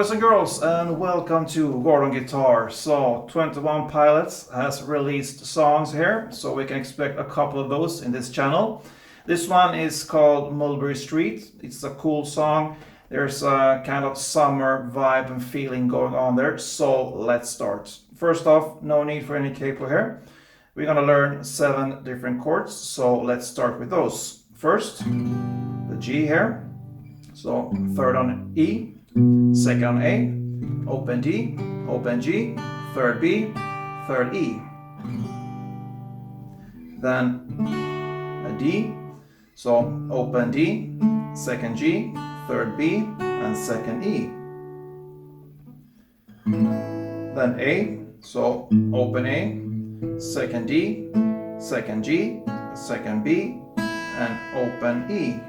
boys and girls, and welcome to Gordon Guitar. So 21 Pilots has released songs here, so we can expect a couple of those in this channel. This one is called Mulberry Street. It's a cool song. There's a kind of summer vibe and feeling going on there, so let's start. First off, no need for any capo here. We're gonna learn 7 different chords, so let's start with those. First, the G here. So third on E, second on A, open D, open G, third B, third E. Then a D, so open D, second G, third B, and second E. Then A, so open A, second D, second G, second B, and open E.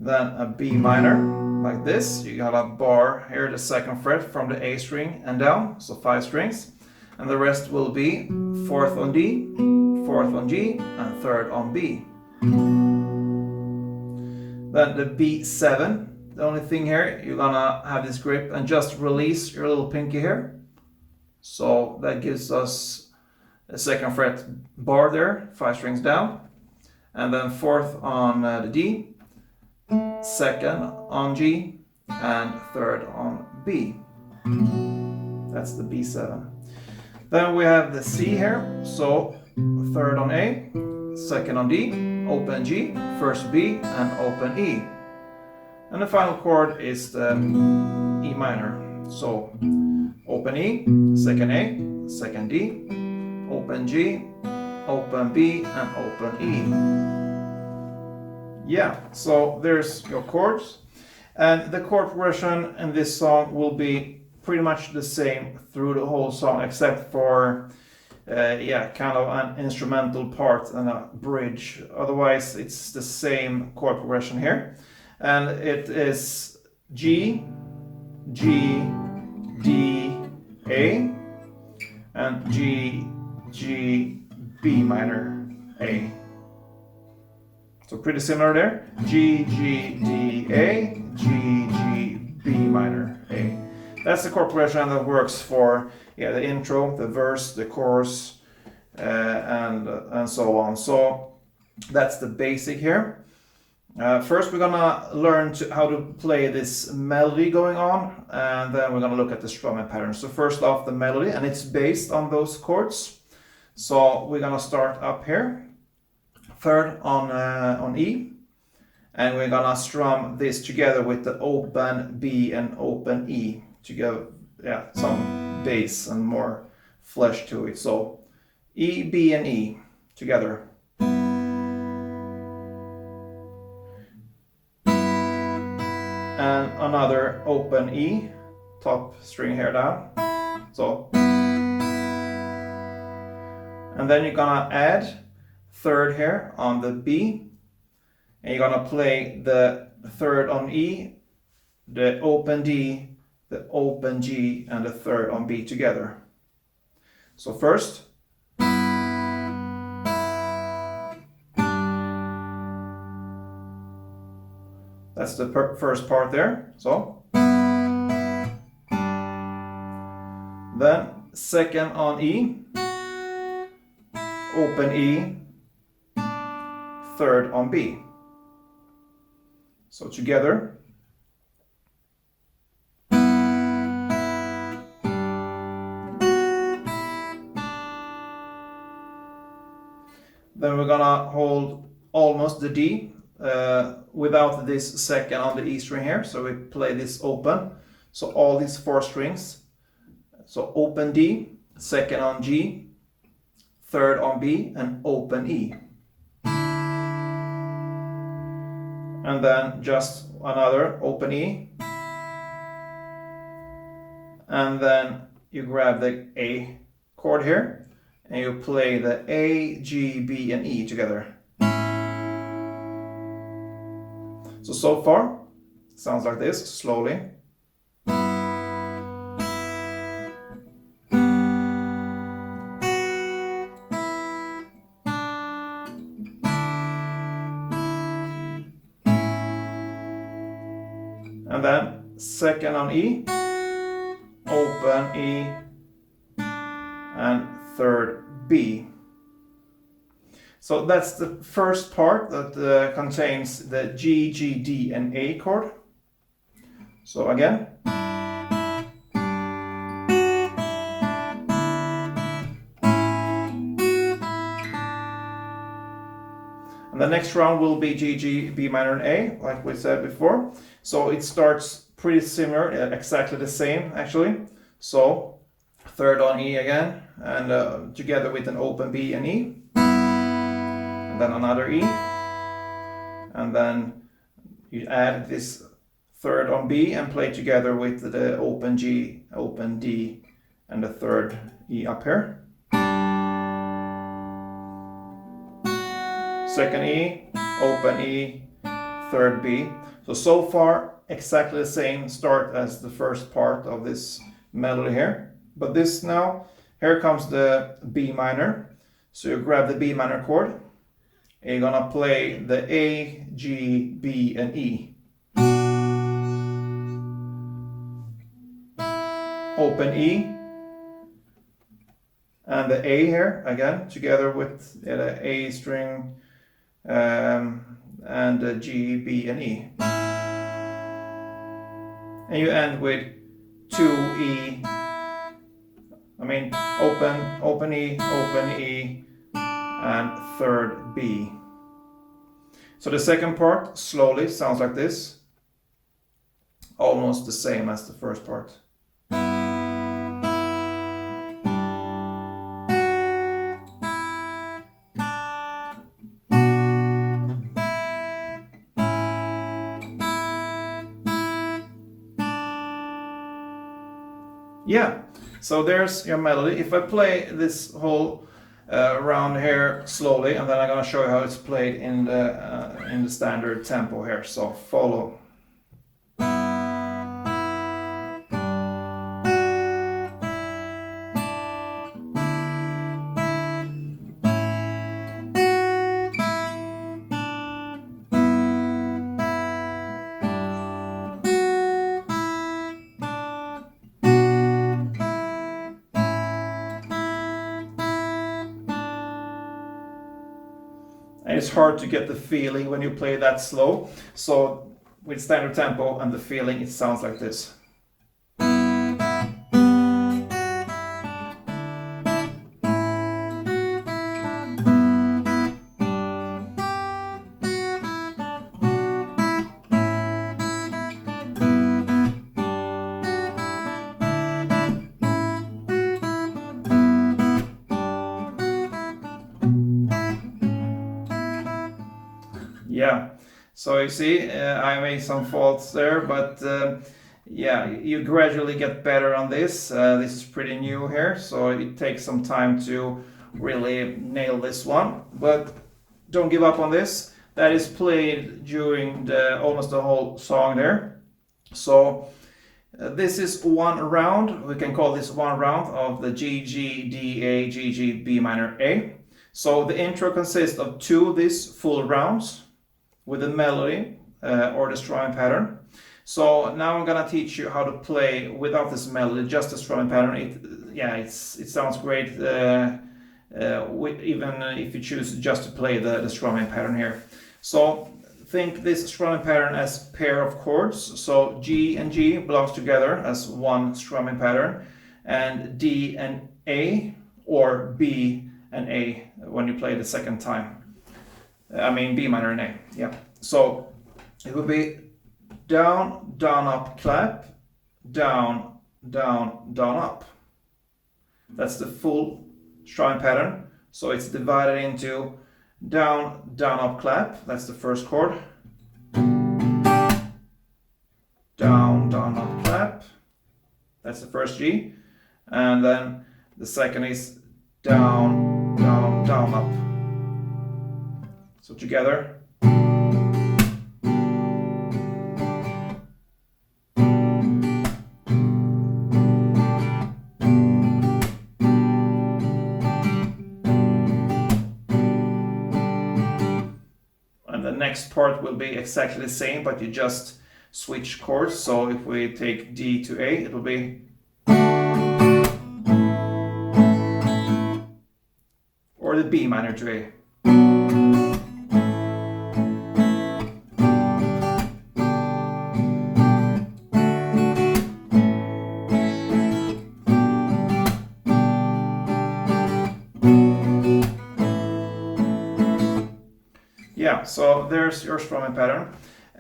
Then a B minor, like this. You got a bar here, the second fret from the A string and down, so 5 strings. And the rest will be 4th on D, 4th on G, and 3rd on B. Then the B7. The only thing here, you're gonna have this grip and just release your little pinky here. So that gives us a 2nd fret bar there, 5 strings down. And then 4th on the D, 2nd on G, and 3rd on B. That's the B7. Then we have the C here, so 3rd on A, 2nd on D, open G, 1st B, and open E. And the final chord is the E minor. So open E, 2nd A, 2nd D, open G, open B, and open E. Yeah, so there's your chords, and the chord progression in this song will be pretty much the same through the whole song, except for kind of an instrumental part and a bridge. Otherwise, it's the same chord progression here, and it is G, G, D, A, and G, G, B minor, A. So pretty similar there. G, G, D, A, G, G, B minor, A. That's the chord progression that works for the intro, the verse, the chorus, and so on. So that's the basic here. First, we're gonna learn how to play this melody going on, and then we're gonna look at the strumming pattern. So first off, the melody, and it's based on those chords. So we're gonna start up here. 3rd on E, and we're gonna strum this together with the open B and open E to give some bass and more flesh to it. So E, B, and E together. And another open E, top string here down. So, and then you're gonna add 3rd here on the B, and you're gonna play the 3rd on E, the open D, the open G, and the 3rd on B together. So first, that's the first part there. So then 2nd on E, open E, 3rd on B. So together. Then we're gonna hold almost the D without this 2nd on the E string here. So we play this open. So all these 4 strings. So open D, 2nd on G, 3rd on B, and open E. And then just another open E, and then you grab the A chord here and you play the A, G, B, and E together. So far sounds like this, slowly. And then second on E, open E, and third B. So that's the first part that contains the G, G, D, and A chord. So again. And the next round will be G, G, B minor, and A, like we said before. So it starts pretty similar, exactly the same actually. So third on E again, and together with an open B and E. And then another E. And then you add this third on B and play together with the open G, open D, and the third E up here. Second E, open E, third B. So far exactly the same start as the first part of this melody here. But this now, here comes the B minor. So you grab the B minor chord, and you're gonna play the A, G, B, and E. Open E, and the A here again, together with the A string, and the G, B, and E. And you end with 2E, open E, and third B. So the second part slowly sounds like this, almost the same as the first part. Yeah, so there's your melody. If I play this whole round here slowly, and then I'm gonna show you how it's played in the standard tempo here. So follow. And it's hard to get the feeling when you play that slow. So with standard tempo and the feeling, it sounds like this. Yeah, so you see, I made some faults there, but yeah, you gradually get better on this. This is pretty new here, so it takes some time to really nail this one. But don't give up on this. That is played during almost the whole song there. So this is one round. We can call this one round of the G, G, D, A, G, G, B minor, A. So the intro consists of 2 of these full rounds with the melody or the strumming pattern. So now I'm gonna teach you how to play without this melody, just the strumming pattern. It sounds great even if you choose just to play the strumming pattern here. So think this strumming pattern as pair of chords. So G and G belongs together as one strumming pattern, and D and A, or B and A when you play the second time. B minor and A, yeah. So it will be down, down, up, clap, down, down, down, up. That's the full strumming pattern. So it's divided into down, down, up, clap. That's the first chord. Down, down, up, clap. That's the first G. And then the second is down, down, down, up. So together. And the next part will be exactly the same, but you just switch chords. So if we take D to A, it will be, or the B minor to A. Yeah, so there's your strumming pattern.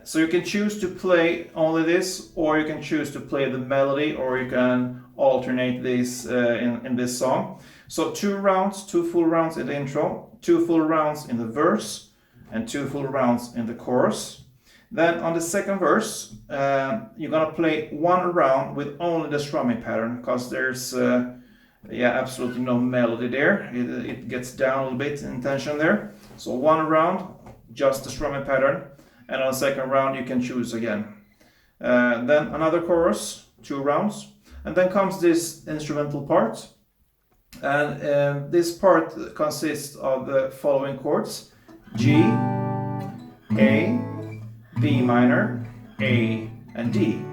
So you can choose to play only this, or you can choose to play the melody, or you can alternate this in this song. So 2 rounds, 2 full rounds in the intro, 2 full rounds in the verse, and 2 full rounds in the chorus. Then on the second verse, you're gonna play 1 round with only the strumming pattern, because there's absolutely no melody there. It gets down a little bit in tension there. So 1 round, just the strumming pattern, and on the second round you can choose again. Then another chorus, 2 rounds, and then comes this instrumental part. And this part consists of the following chords: G, A, B minor, A, and D.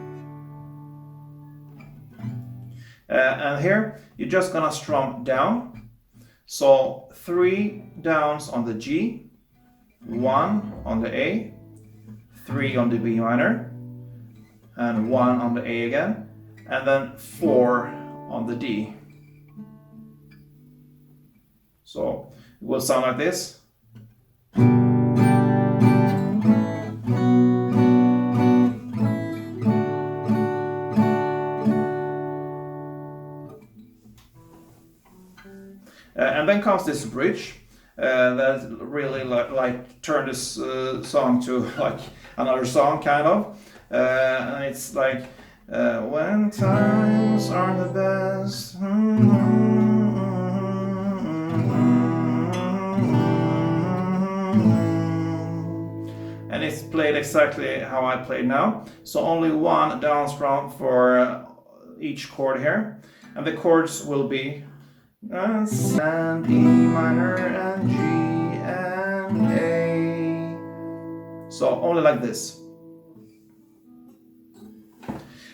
And here you're just gonna strum down. So 3 downs on the G, 1 on the A, 3 on the B minor, and 1 on the A again, and then 4 on the D. So it will sound like this. And then comes this bridge that really like turn this song to like another song kind of. And it's like when times are the best. And it's played exactly how I play now. So only 1 down strum for each chord here. And the chords will be and E minor and G and A. So only like this.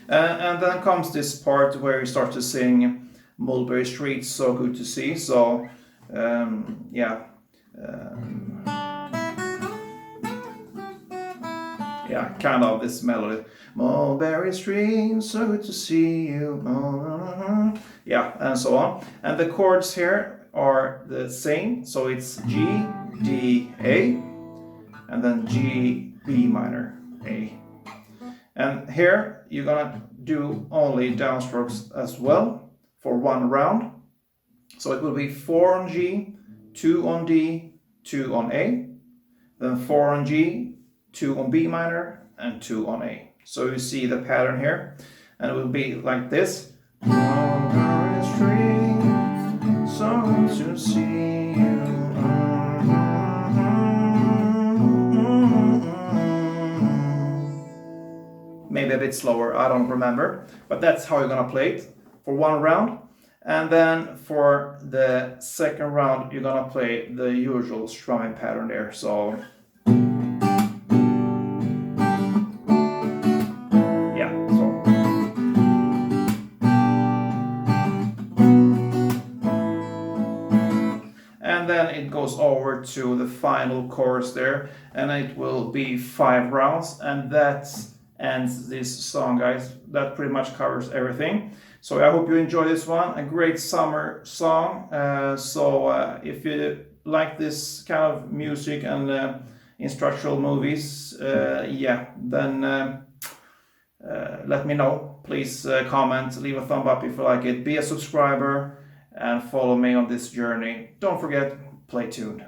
And then comes this part where you start to sing Mulberry Street, so good to see. So kind of this melody. Mulberry Street, so good to see you. Yeah, and so on. And the chords here are the same. So it's G, D, A, and then G, B minor, A. And here you're gonna do only downstrokes as well for 1 round. So it will be 4 on G, 2 on D, 2 on A, then 4 on G, 2 on B minor, and 2 on A. So you see the pattern here, and it will be like this. Mulberry Street, so good to see you. Maybe a bit slower, I don't remember, but that's how you're gonna play it for 1 round. And then for the second round, you're gonna play the usual strumming pattern there. So and then it goes over to the final chorus there, and it will be 5 rounds, and that ends this song, guys. That pretty much covers everything. So I hope you enjoy this one, a great summer song. If you like this kind of music and instructional movies, then let me know. Please comment, leave a thumb up if you like it, be a subscriber, and follow me on this journey. Don't forget, play tuned.